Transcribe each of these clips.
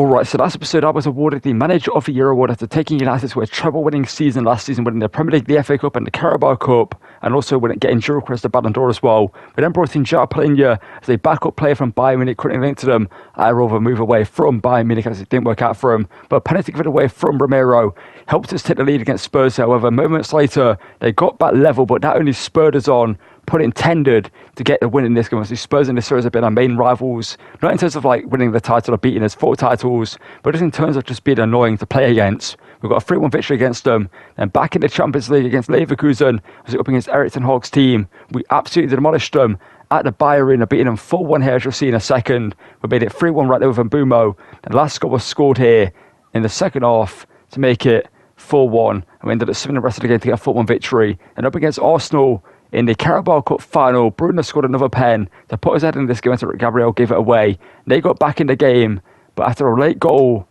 Alright, so last episode I was awarded the Manager of the Year award after taking United to a treble-winning season last season, winning the Premier League, the FA Cup and the Carabao Cup, and also getting Enquiries the Ballon d'Or as well. We then brought in Playnya as a backup player from Bayern Munich, currently linked to them. I rather move away from Bayern Munich as it didn't work out for him, but a penalty given away from Romero helped us take the lead against Spurs. However, moments later they got back level, but that only spurred us on, put intended to get the win in this game. Obviously, Spurs in this series have been our main rivals, not in terms of like winning the title or beating us 4 titles, but just in terms of just being annoying to play against. We've got a 3-1 victory against them. Then back in the Champions League against Leverkusen, was up against Erik ten Hag's team. We absolutely demolished them at the Bayer Arena, beating them 4-1 here, as you'll see in a second. We made it 3-1 right there with Mbumo. The last goal was scored here in the second half to make it 4-1. And we ended up swimming the rest of the game to get a 4-1 victory. And up against Arsenal in the Carabao Cup final, Bruno scored another pen to put us ahead in this game until Gabriel gave it away. They got back in the game, but after a late goal,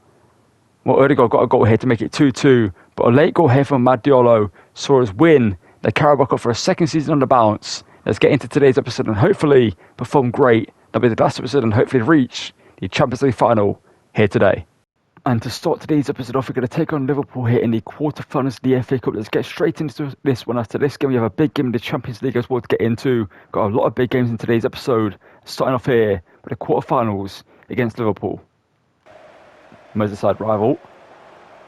Odegaard got a goal here to make it 2-2, but a late goal here from Mad Diallo saw us win the Carabao Cup for a second season on the bounce. Let's get into today's episode and hopefully perform great. That'll be the last episode and hopefully reach the Champions League final here today. And to start today's episode off, we're going to take on Liverpool here in the quarterfinals of the FA Cup. Let's get straight into this one. After this game, we have a big game in the Champions League as well to get into. Got a lot of big games in today's episode. Starting off here with the quarterfinals against Liverpool. Merseyside rival.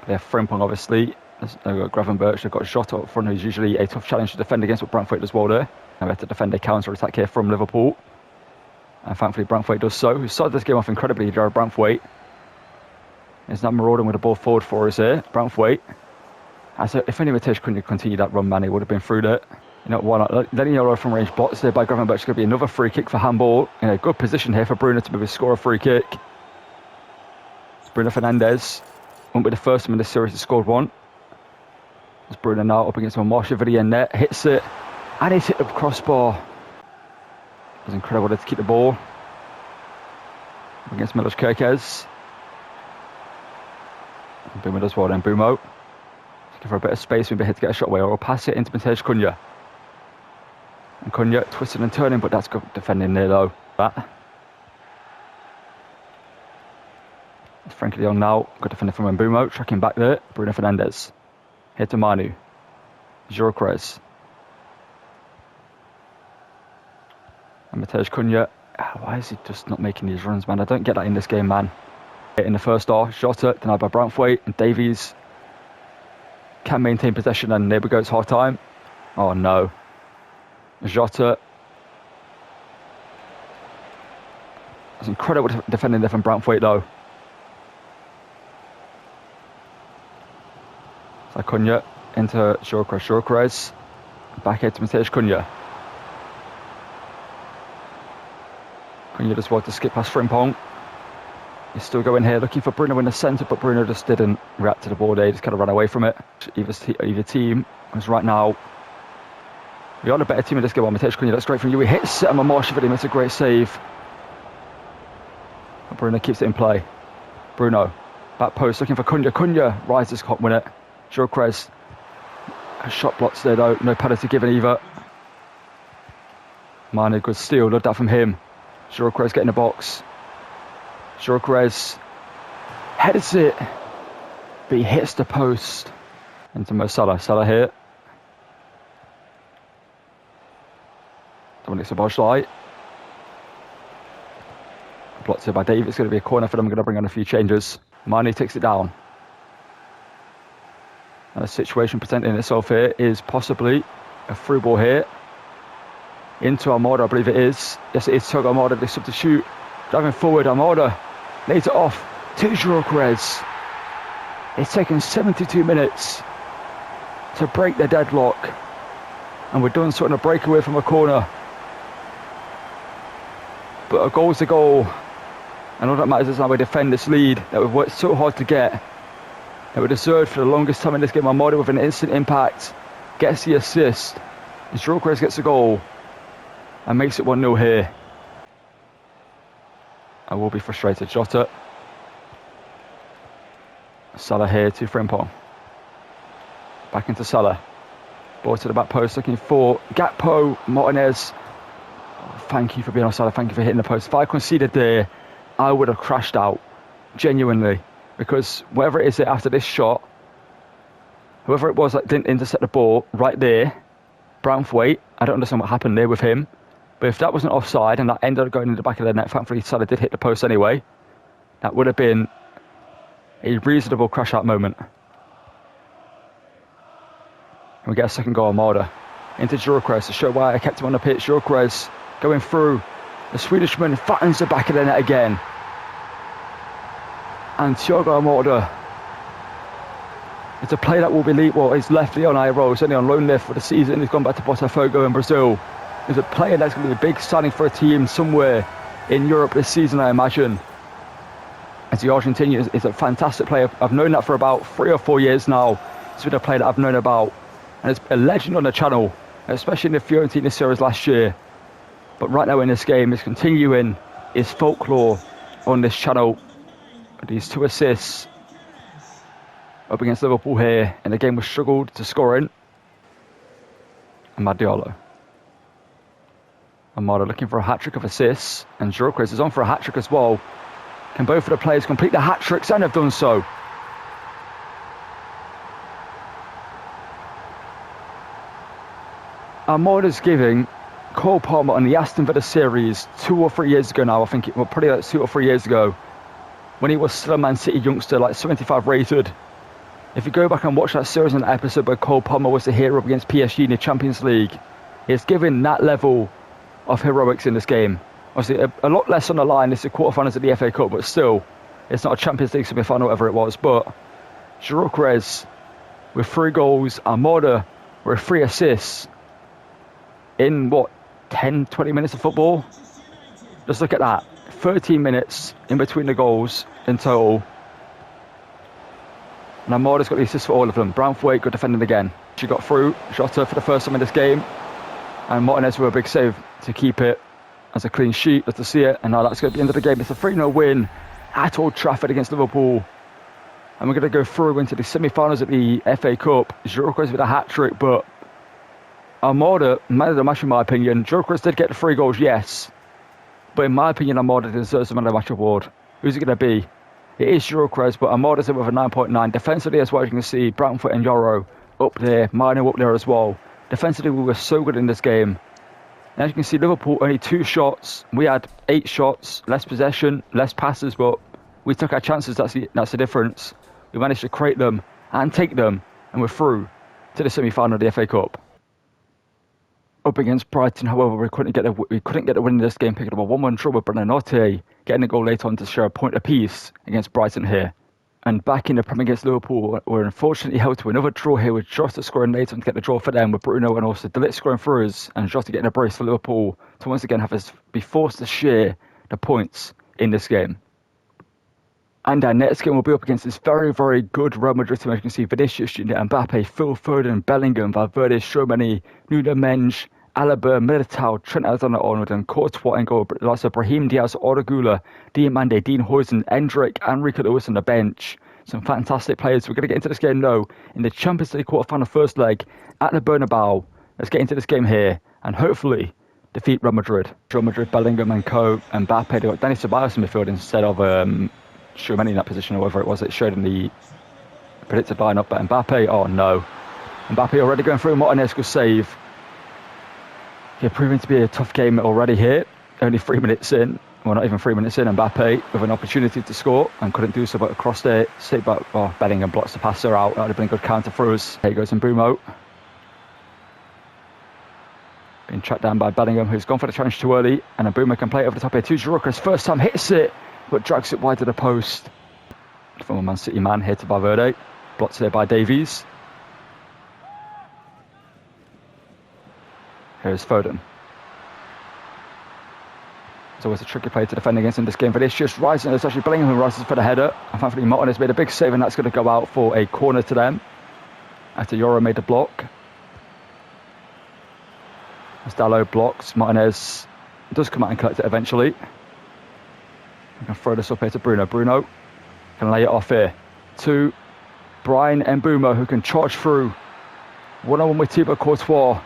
They have Frimpong, obviously. They've got Gravenberch. They've got Jota up front, who's usually a tough challenge to defend against, what Brentford as well there. Now we have to defend a counter-attack here from Liverpool. And thankfully, Brentford does so. Who started this game off incredibly, Jared Brentford. It's not marauding with the ball forward for us here. Brantwaite. If only Matej couldn't continue that run, man, he would have been through that. You know, why not? Letting yellow from range blocks there by Gravenberch. It's going to be another free kick for handball. In a good position here for Bruno to maybe score a free kick. It's Bruno Fernandes. Won't be the first time in this series to scored one. It's Bruno now up against Marshall net. Hits it. And he's hit the crossbar. It was incredible to keep the ball. Up against Milos Kerkez. Mbumo does well then, Mbumo. Looking for a bit of space, maybe here to get a shot away, or pass it into Matej Cunha. And Cunha twisting and turning, but that's good defending there though. That. It's Frankie de Jong now. Good defender from Mbumo, tracking back there. Bruno Fernandes. Here to Manu. Gyökeres. And Matej Cunha. Why is he just not making these runs, man? I don't get that in this game, man. In the first half, Jota denied by Brantwaite, and Davies can maintain possession, and there we go, it's half time. Oh no. Jota. It's incredible defending there from Brantwaite though. So Cunha into Gyökeres. Back here to Matej Cunha. Cunha just wanted to skip past Frimpong. He's still going here, looking for Bruno in the centre, but Bruno just didn't react to the ball there. He just kind of ran away from it. Either team was right now. We are the better team in this game. Matej Cunha, that's great from you. He hits it, and Marshall makes a great save. But Bruno keeps it in play. Bruno, back post, looking for Cunha. Cunha rises, can't win it. Gyökeres, shot blocks there though. No penalty given either. Mane, good steal. Loved that from him. Gyökeres getting the box. Gyökeres heads it, but he hits the post. Into Mo Salah. Salah here. Dominic Szoboszlai. Blocked here by Davies. It's going to be a corner for them. I'm going to bring on a few changes. Mane takes it down. And the situation presenting itself here is possibly a through ball here. Into Armada, I believe it is. Yes, it is Thiago Armada, the substitute. Driving forward, Armada lays it off to Gyökeres. It's taken 72 minutes to break the deadlock. And we're doing sort of a breakaway from a corner. But a goal's a goal. And all that matters is how we defend this lead that we've worked so hard to get. That we deserved for the longest time in this game. Armada with an instant impact gets the assist. And Gyökeres gets the goal. And makes it 1-0 here. I will be frustrated. Jota. Salah here to Frimpong. Back into Salah. Ball to the back post, looking for Gakpo, Martinez. Oh, thank you for being on Salah. Thank you for hitting the post. If I conceded there, I would have crashed out. genuinely, because whatever it is after this shot, whoever it was that didn't intercept the ball right there, Branthwaite, I don't understand what happened there with him, but if that wasn't offside and that ended up going in the back of the net, thankfully Salah did hit the post anyway, that would have been a reasonable crash out moment. And we get a second goal, Armada. Into Gyökeres to show why I kept him on the pitch. Gyökeres going through. The Swedishman fattens the back of the net again. And Thiago Armada, it's a player that will be he's left Leon Airo. He's only on loan there for the season. He's gone back to Botafogo in Brazil. He's a player that's going to be a big signing for a team somewhere in Europe this season, I imagine. As the Argentinian is a fantastic player. I've known that for about 3 or 4 years now. It's been a player that I've known about. And it's a legend on the channel, especially in the Fiorentina series last year. But right now in this game, he's continuing his folklore on this channel. These 2 assists up against Liverpool here in a game we struggled to score in. Amad Diallo. Armada looking for a hat-trick of assists, and Gyökeres is on for a hat-trick as well. Can both of the players complete the hat-tricks, and have done so? Armada's giving Cole Palmer on the Aston Villa series 2 or 3 years ago now, I think, probably like 2 or 3 years ago, when he was still a Man City youngster, like 75 rated. If you go back and watch that series and episode where Cole Palmer was the hero against PSG in the Champions League, he's given that level of heroics in this game. Obviously, a lot less on the line. It's the quarterfinals of the FA Cup, but still, it's not a Champions League semi-final, whatever it was. But Gyökeres with 3 goals, Armada with 3 assists in, 10, 20 minutes of football? Just look at that. 13 minutes in between the goals in total. And Armada's got the assists for all of them. Branthwaite, good defending again. She got through, shot her for the first time in this game. And Martinez with a big save to keep it as a clean sheet. Let's see it. And now that's going to be the end of the game. It's a 3-0 win at Old Trafford against Liverpool. And we're going to go through into the semi-finals of the FA Cup. Gyökeres with a hat-trick, but Armada, man of the match in my opinion. Gyökeres did get the 3 goals, yes. But in my opinion, Armada deserves the man of the match award. Who's it going to be? It is Gyökeres, but Armada's in with a 9.9. Defensively as well, as you can see, Brantford and Yoro up there. Mino up there as well. Defensively, we were so good in this game. And as you can see, Liverpool only 2 shots. We had 8 shots, less possession, less passes, but we took our chances. That's the difference. We managed to create them and take them, and we're through to the semi-final of the FA Cup. Up against Brighton, however, we couldn't get the win in this game, picking up a 1-1 draw with Buonanotte, getting a goal later on to share a point apiece against Brighton here. And back in the Premier against Liverpool, we're unfortunately held to another draw here with Jota scoring later on to get the draw for them, with Bruno and also De Ligt scoring for us, and Jota getting a brace for Liverpool to once again have us be forced to share the points in this game. And our next game will be up against this very, very good Real Madrid team. As you can see, Vinicius Junior, Mbappe, Phil Foden, Bellingham, Valverde, Tchouaméni, Nuno Mendes, Alaba, Militao, Trent Alexander-Arnold, and Courtois in goal. Lots of Brahim Diaz, Oragula, Diamande, Dean Huijsen, Endrick, and Rico Lewis on the bench. Some fantastic players. We're going to get into this game now in the Champions League quarterfinal first leg at the Bernabeu. Let's get into this game here and hopefully defeat Real Madrid. Real Madrid, Bellingham and Co. and Mbappe. They've got Denis Ceballos in midfield instead of Tchouaméni in that position, or whatever it was it showed in the predicted lineup. But Mbappe, oh no. Mbappe already going through. Martinez could save. Yeah, proving to be a tough game already here. Only 3 minutes in. Well, not even 3 minutes in. Mbappe with an opportunity to score and couldn't do so, but across there, Bellingham blocks the passer out. That would have been a good counter for us. Here goes Mbumo. Being tracked down by Bellingham, who's gone for the challenge too early. And Mbumo can play it over the top here to Gyökeres. First time hits it, but drags it wide to the post. Former Man City man here to Valverde. Blocked there by Davies. Here's Foden. It's always a tricky play to defend against in this game, but it's just rising. It's actually Bellingham who rises for the header. And thankfully Martinez made a big save, and that's going to go out for a corner to them after Yoro made the block. As Dalot blocks, Martinez does come out and collect it eventually. We can throw this up here to Bruno. Bruno can lay it off here to Brian Mbumo, who can charge through. 1-on-1 with Thibaut Courtois.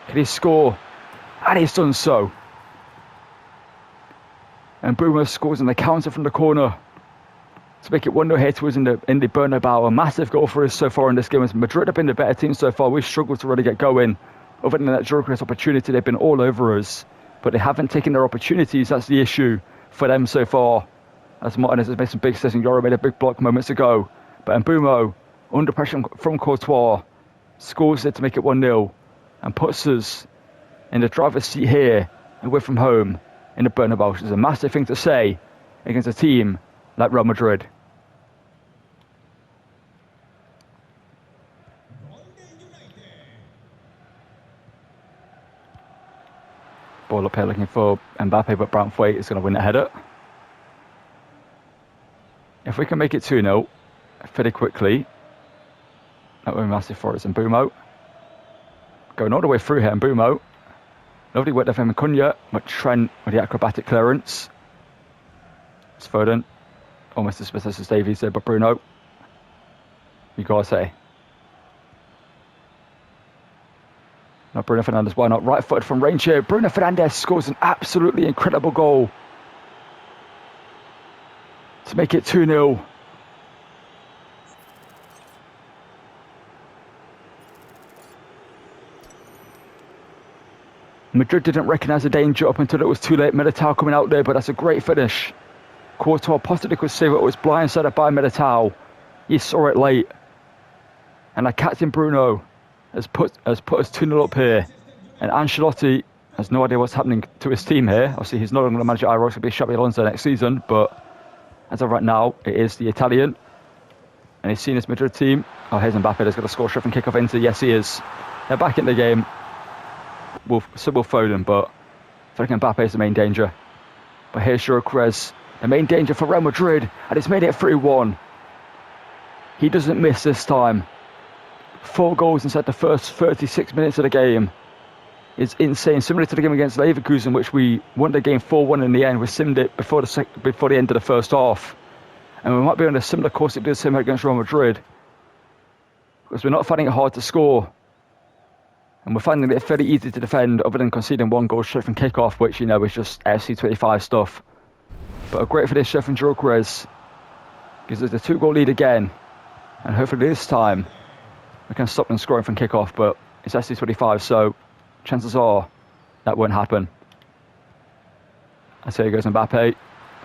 Can he score? And he's done so. And Mbumo scores on the counter from the corner. to make it 1-0 here to us in the Bernabeu. A massive goal for us so far in this game. As Madrid have been the better team so far, we've struggled to really get going. Other than that Gyökeres opportunity, they've been all over us, but they haven't taken their opportunities. That's the issue for them so far. As Martinez has made some big saves, and Yoro made a big block moments ago. But Mbeumo, under pressure from Courtois, scores it to make it 1-0 and puts us in the driver's seat here and away from home in the Bernabeu, which is a massive thing to say against a team like Real Madrid. Ball up here looking for Mbappe, but Branthwaite is going to win the header. If we can make it 2-0 fairly quickly, that would be massive for us. And Mbeumo going all the way through here. And Mbeumo, lovely work there from Cunha, but Trent with the acrobatic clearance. It's Foden, almost as smooth as Davies there, but Bruno, you gotta say. Not Bruno Fernandes, why not? Right footed from range here. Bruno Fernandes scores an absolutely incredible goal to make it 2-0. Madrid didn't recognise the danger up until it was too late. Militao coming out there, but that's a great finish. Courtois possibly could save it. It was blindsided by Militao. He saw it late. And our captain Bruno has put us 2-0 up here. And Ancelotti has no idea what's happening to his team here. Obviously, he's no longer the manager. It's going to be Xabi Alonso next season. But as of right now, it is the Italian. And he's seen his Madrid team. Oh, here's Mbappe. He's got a score shot from kick-off into. Yes, he is. They're back in the game. So will Foden, but I think Mbappe is the main danger. But here's Gyökeres, the main danger for Real Madrid. And it's made it 3-1. He doesn't miss this time. 4 goals inside the first 36 minutes of the game is insane. Similar to the game against Leverkusen, which we won the game 4-1 in the end. We simmed it before the end of the first half. And we might be on a similar course if we do the same against Real Madrid. Because we're not finding it hard to score. And we're finding it fairly easy to defend, other than conceding 1 goal straight from kick-off, which, you know, is just FC25 stuff. But a great finish from Gyökeres gives us a 2-goal lead again. And hopefully this time we can stop them scoring from kick-off, but it's FC25, so chances are that won't happen. I say here goes Mbappe,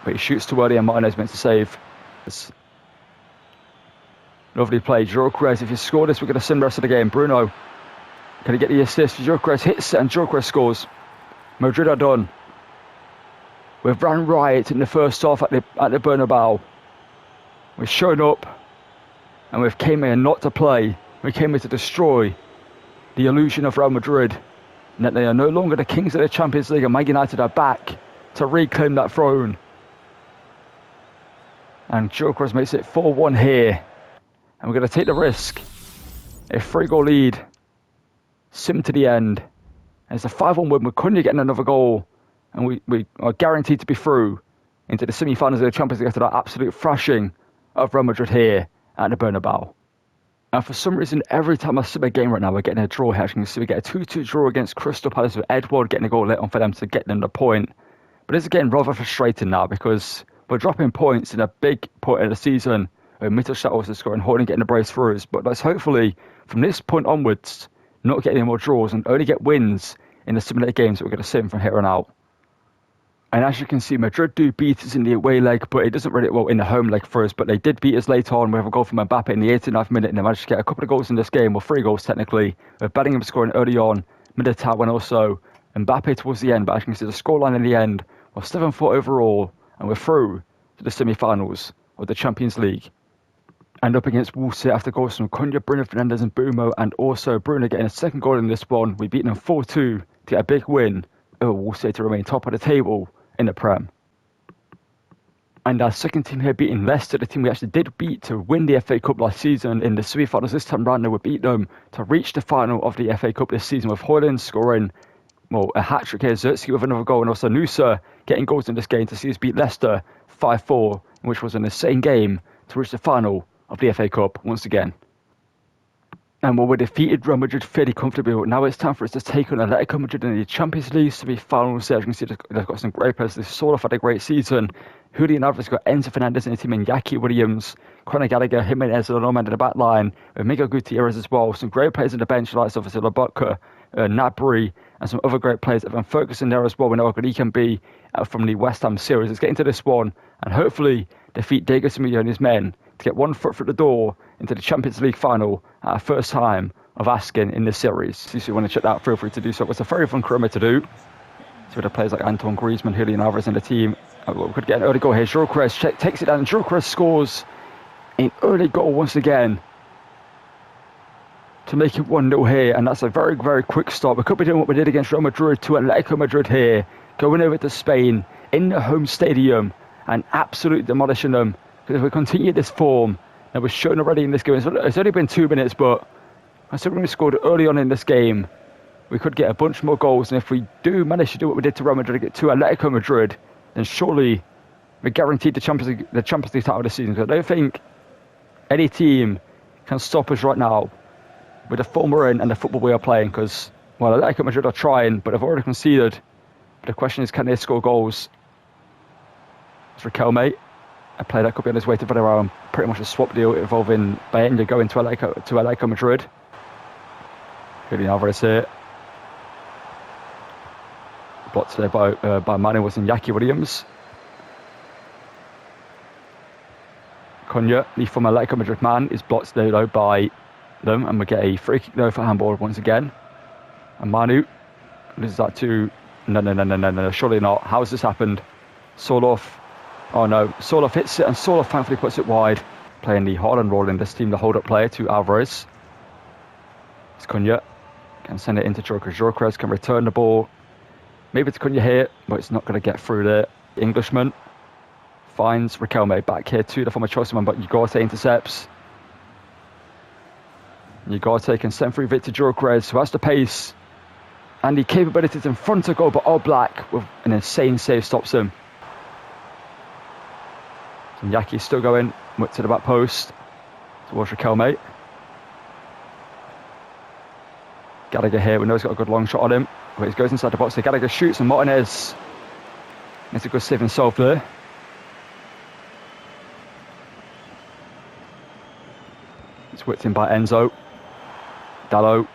but he shoots too early and Martinez meant to save. It's lovely play. Gyökeres, if you score this, we're going to sim the rest of the game. Bruno, can he get the assist? Gyökeres hits it and Gyökeres scores. Madrid are done. We've ran riot in the first half at the Bernabeu. We've shown up and we've came here not to play. We came here to destroy the illusion of Real Madrid, and that they are no longer the kings of the Champions League, and Man United are back to reclaim that throne. And Gyökeres makes it 4-1 here, and we're going to take the risk. A 3-goal lead, sim to the end. And it's a 5-1 win with Cunha getting another goal, and we are guaranteed to be through into the semi-finals of the Champions League after that absolute thrashing of Real Madrid here at the Bernabeu. And for some reason, every time I sim a game right now, we're getting a draw here. As you can see, we get a 2-2 draw against Crystal Palace with Edward getting a goal late on for them to get them the point. But it's getting rather frustrating now because we're dropping points in a big point of the season. Mittelstadt also scoring, Holding getting a brace for us. But let's hopefully, from this point onwards, not get any more draws and only get wins in the simulated games that we're going to sim from here on out. And as you can see, Madrid do beat us in the away leg, but it doesn't really, well, in the home leg for us, but they did beat us later on. We have a goal from Mbappe in the 89th minute, and they managed to get a couple of goals in this game, or 3 goals technically, with Bellingham scoring early on, Militao, and also Mbappe towards the end. But as you can see, the scoreline in the end was 7-4 overall, and we're through to the semi-finals of the Champions League. And up against Wolves here after goals from Cunha, Bruno Fernandes and Mbeumo, and also Bruno getting a second goal in this one. We beat them 4-2 to get a big win over Wolves here to remain top of the table in the Prem. And our second team here beating Leicester, the team we actually did beat to win the FA Cup last season in the semi-finals. This time round, we beat them to reach the final of the FA Cup this season, with Højlund scoring, well, a hat-trick here, Zirkzee with another goal, and also Nusa getting goals in this game to see us beat Leicester 5-4, which was an insane game to reach the final of the FA Cup once again. And well, we defeated Real Madrid fairly comfortably, but now it's time for us to take on Atletico Madrid in the Champions League semi-final stage. You can see they've got some great players. They've sort of had a great season. Julian Alvarez got Enzo Fernandez in the team, and Iñaki Williams, Conor Gallagher, Jimenez, and Norman in the back line, with Miguel Gutierrez as well. Some great players on the bench, like obviously Lobotka, Nabry, and some other great players. Evan Ferguson there as well. We know how good he can be from the West Ham series. Let's get into this one and hopefully defeat Diego Simeone and his men to get one foot through the door into the Champions League final at our first time of asking in this series. So if you want to check that out, feel free to do so. It's a very fun career to do. So with the players like Antoine Griezmann, Julian Alvarez in the team. We could get an early goal here. Gyökeres takes it down, and Gyökeres scores an early goal once again to make it 1-0 here, and that's a very, very quick start. We could be doing what we did against Real Madrid to Atletico Madrid here, going over to Spain in the home stadium and absolutely demolishing them. Because if we continue this form that was shown already in this game, it's only been 2 minutes, but considering we scored early on in this game, we could get a bunch more goals. And if we do manage to do what we did to Real Madrid, get to Atletico Madrid, then surely we're guaranteed the Champions League title this season. Because I don't think any team can stop us right now with the form we're in and the football we are playing. Because, well, Atletico Madrid are trying, but they've already conceded. But the question is, can they score goals? It's Riquelme. A player that could be on his way to Villarreal, pretty much a swap deal involving Bayern going to Atletico Madrid. Julian Alvarez here. Blocked there by Manu was Iñaki Williams. Cunha, the former Atletico Madrid man, is blocked there though by them, and we get a free kick though for handball once again. And Manu, this is that too. No, surely not. How has this happened? Sorloth. Oh no, Sorloth hits it, and Sorloth thankfully puts it wide. Playing the Haaland role in this team, the hold-up player to Alvarez. It's Cunha. Can send it into Gyökeres. Gyökeres can return the ball. Maybe it's Cunha here, but it's not going to get through there. The Englishman finds Riquelme back here to the former Chelsea man, but Ugarte intercepts. Ugarte can send through Victor Gyökeres, who has the pace and the capabilities in front of goal, but Oblak with an insane save stops him. Iñaki still going to the back post towards Riquelme. Gallagher here, we know he's got a good long shot on him, but he goes inside the box. So Gallagher shoots, and Martinez makes a good save and solve there. It's whipped in by Enzo. Dallo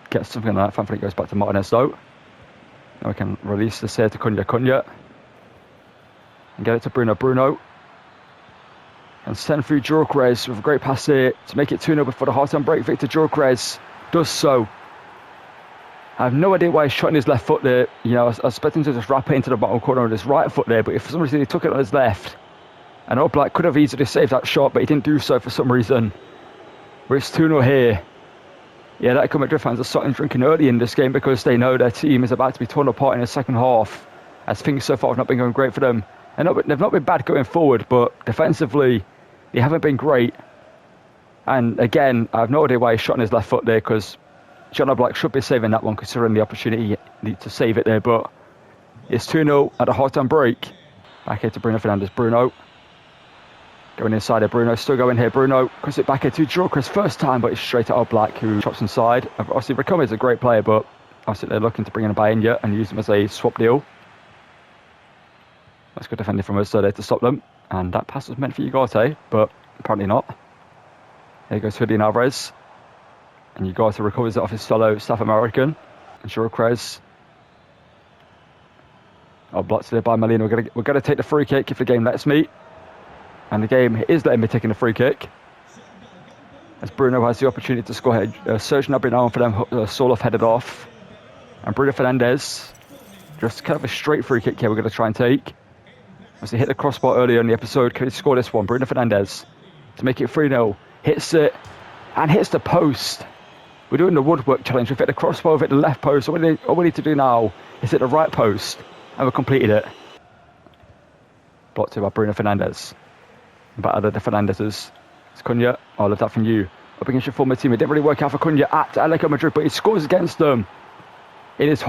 gets something like that. Thankfully it goes back to Martinez though. Now we can release this here to Cunha. And get it to Bruno. And send through Gyökeres with a great pass here to make it 2-0 before the half-time break. Victor Gyökeres does so. I have no idea why he's shot in his left foot there. You know, I was expecting to just wrap it into the bottom corner with his right foot there, but if for some reason he took it on his left, and Oblak could have easily saved that shot, but he didn't do so for some reason. But it's 2-0 here. Yeah, that Madrid fans are starting drinking early in this game because they know their team is about to be torn apart in the second half, as things so far have not been going great for them. And they've not been bad going forward, but defensively, they haven't been great. And again, I have no idea why he shot on his left foot there, because John Oblak should be saving that one, considering the opportunity to save it there. But it's 2-0 at a half-time break. Back here to Bruno Fernandes. Bruno going inside there. Bruno still going here. Bruno cuts it back here to Gyökeres first time, but it's straight at Oblak, who chops inside. Obviously, Riquelme is a great player, but obviously they're looking to bring in a Bayern and use him as a swap deal. That's good defending from us so there to stop them. And that pass was meant for Ugarte, but apparently not. There goes Julian Alvarez. And Ugarte recovers it off his fellow South American. And Gyökeres. Oh, blocked there by Molina. We're going to take the free kick if the game lets me. And the game is letting me taking the free kick. As Bruno has the opportunity to score here. Serge Gnabry now for them. Sorloth headed off. And Bruno Fernandes. Just kind of a straight free kick here we're going to try and take. As he hit the crossbar earlier in the episode, can he score this one? Bruno Fernandes to make it 3-0. Hits it and hits the post. We're doing the woodwork challenge. We've hit the crossbar, we've hit the left post. All we need to do now is hit the right post, and we've completed it. Blocked by Bruno Fernandes. Back other the Fernandeses. It's Cunha. Oh, I love that from you. Up against your former team. It didn't really work out for Cunha at Atletico Madrid, but he scores against them in his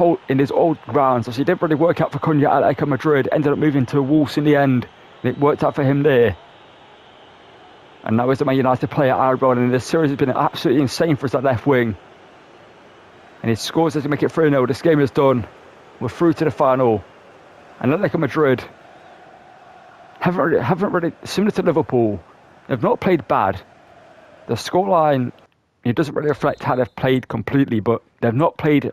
old grounds. So it didn't really work out for Cunha at Atletico Madrid. Ended up moving to Wolves in the end, and it worked out for him there. And now he's a Man United player, Aaron, and this series has been absolutely insane for us at left wing. And he scores as he make it 3-0. This game is done. We're through to the final. And Atletico Madrid haven't really, similar to Liverpool, they've not played bad. The scoreline, it doesn't really reflect how they've played completely, but they've not played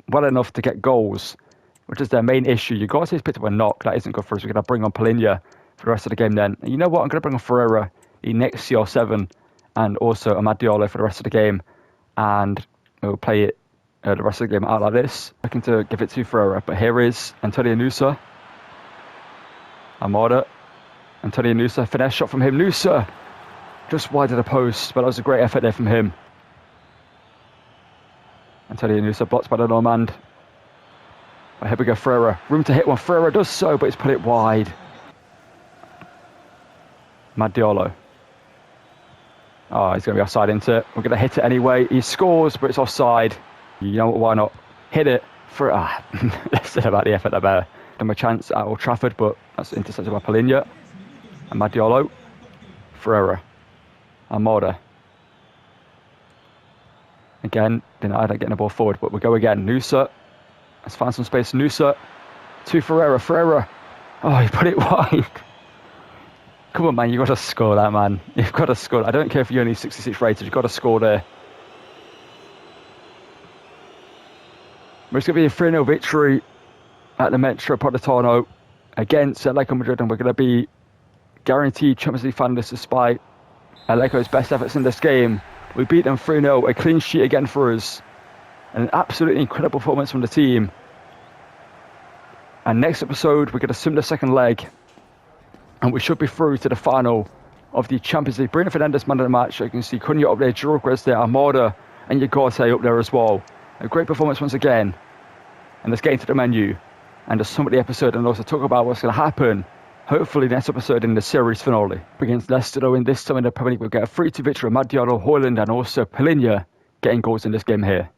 well enough to get goals, which is their main issue. You guys have picked up a knock. That isn't good for us. We're going to bring on Palinha for the rest of the game then. And you know what? I'm going to bring on Ferreira, the next CR7, and also Amad Diallo for the rest of the game. And we'll play it the rest of the game out like this. Looking to give it to Ferreira. But here is Antonio Nusa. Amada. Antonio Nusa. Finesse shot from him. Nusa just wide of the post. But that was a great effort there from him. Antonio Nusa blocked by the Normand. But here we go, Ferreira. Room to hit one. Ferreira does so, but he's put it wide. Amad Diallo. Oh, he's going to be offside into it. We're going to hit it anyway. He scores, but it's offside. You know what, why not? Hit it for... let's say about the effort there. Give him a chance at Old Trafford, but that's intercepted by Palinha. Amad Diallo. Ferreira. Amada. Again, denied getting the ball forward, but we go again. Nusa. Let's find some space. Nusa. To Ferreira. Ferreira. Oh, he put it wide. Come on, man. You've got to score that, man. You've got to score. I don't care if you're only 66 rated. You've got to score there. It's going to be a 3-0 victory at the Metropolitano against Atletico Madrid, and we're going to be guaranteed Champions League finalists despite Atletico's best efforts in this game. We beat them 3-0, a clean sheet again for us, and an absolutely incredible performance from the team. And next episode, we're going to sim the second leg, and we should be through to the final of the Champions League. Bruno Fernandes, man of the match. You can see Cunha up there, Giroud there, Armada, and Ugarte up there as well. A great performance once again. And let's get into the menu and just sum up the episode and also talk about what's going to happen, hopefully next episode in the series finale. Against Leicester, though, in this time in the Premier League, we'll get a 3-2 victory. Amad Diallo, Højlund, and also Palinha getting goals in this game here.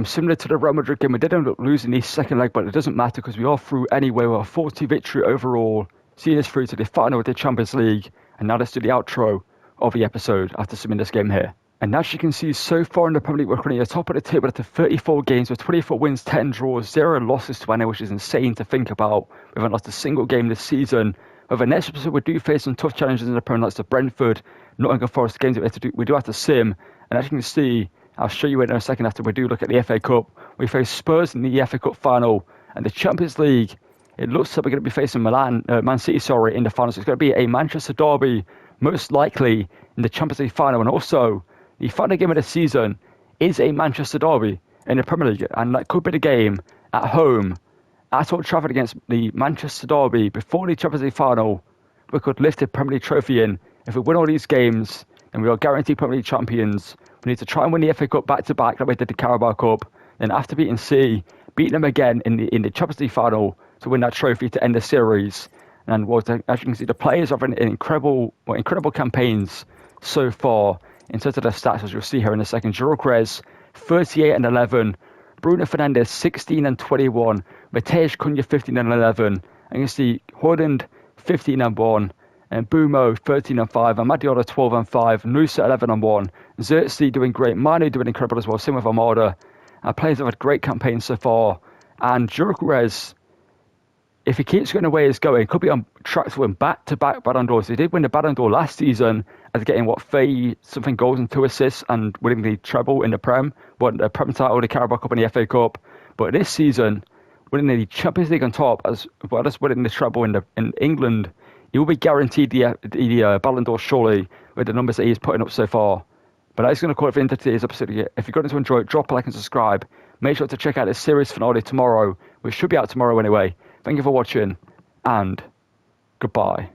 Similar to the Real Madrid game, we did end up losing the second leg, but it doesn't matter because we are through anyway. We're a 4-2 victory overall, seeing us through to the final of the Champions League. And now let's do the outro of the episode after summing this game here. And as you can see, so far in the Premier League, we're currently at the top of the table after 34 games with 24 wins, 10 draws, 0 losses to any, which is insane to think about. We haven't lost a single game this season. Over next episode, we do face some tough challenges in the Premier League, like the Brentford, Nottingham Forest games that we do have to sim. And as you can see, I'll show you in a second after we do look at the FA Cup. We face Spurs in the FA Cup final, and the Champions League, it looks like we're going to be facing Man City, in the final. So it's going to be a Manchester derby, most likely in the Champions League final, and also the final game of the season is a Manchester derby in the Premier League, and that could be the game at home at Old Trafford against the Manchester derby before the Champions League final. We could lift the Premier League trophy in. If we win all these games, then we are guaranteed Premier League champions. We need to try and win the FA Cup back-to-back like we did the Carabao Cup. Then after beating City, beat them again in the Champions League final to win that trophy to end the series. And as you can see, the players have incredible campaigns so far. In terms of their stats, as you'll see here in a second, Giroud 38 and 11, Bruno Fernandes 16 and 21, Mateusz Cunha 15 and 11, and you see Højlund 15 and 1, and Bumo 13 and 5, and Amad 12 and 5, Nusa 11 and 1, Xerxes doing great, Manu doing incredible as well, same with Armada. Our players have had great campaigns so far, and Giroud, if he keeps going the way he's going, could be on track to win back-to-back Ballon d'Ors. He did win the Ballon d'Or last season as getting, 30-something goals and 2 assists and winning the treble in the Prem, won the Prem title, the Carabao Cup and the FA Cup. But this season, winning the Champions League on top, as well as winning the treble in England, he will be guaranteed the Ballon d'Or surely with the numbers that he's putting up so far. But that is going to call it for today's episode. If you're going to enjoy it, drop a like and subscribe. Make sure to check out the series finale tomorrow, which should be out tomorrow anyway. Thank you for watching, and goodbye.